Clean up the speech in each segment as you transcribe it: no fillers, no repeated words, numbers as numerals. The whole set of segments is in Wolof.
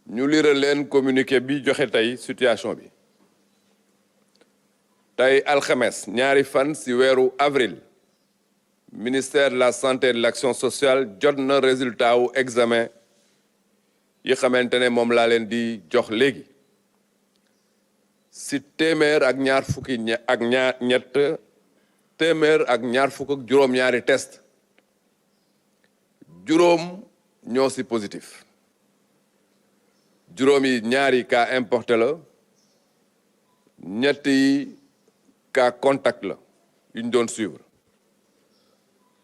ñu lire leen communiqué bi joxe tey situation bi tey alxames ñaari fan ci weeru avril ministère de la santé et de l'action sociale jot na résultat wu examen yi xamante ne moom laa leen di jox léegi ci téeméer ak ñaar fukki ak ñett téeméer ak ñaar fukk ak juróom-ñaari test juróom ñoo ci positif juróom yi ñaari cas importé la ñett yi cas contact la yu ñu doon suivre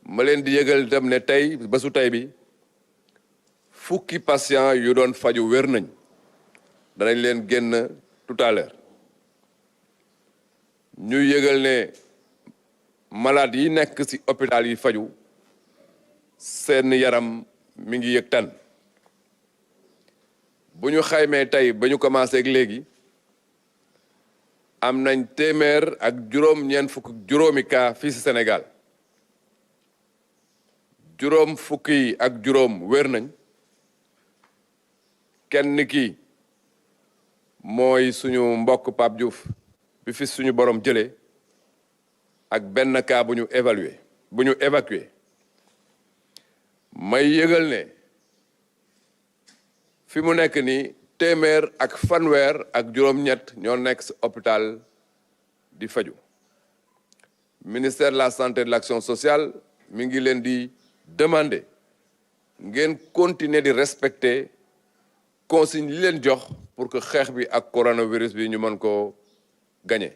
ma leen di yëgal dem ne tey bésu tey bi fukki patient yu doon faju wér nañ danañ leen génn tout à l'heure ñu yëgal ne malade yi nekk ci hôpital yi faju seen yaram mi ngi yëg tan bu ñu xaymee tey ba ñu commencé ak léegi am nañ téeméer ak juróom-ñeent fukk juróomi cas fii ci Sénégal juróom fukki ak juróom wér nañ kenn ki mooy suñu mbokk Pape Diouf bi fi suñu borom jëlee ak benn cas bu ñu évacué may yëgal ne fi mu nekk nii téeméer ak fanweer ak juróom-ñett ñoo nekk ci hôpital di faju ministère de la santé et de l'action sociale mi ngi leen di demander ngeen continuer di respecter consigne li leen jox pour que xeex bi ak coronavirus bi ñu mën ko gagner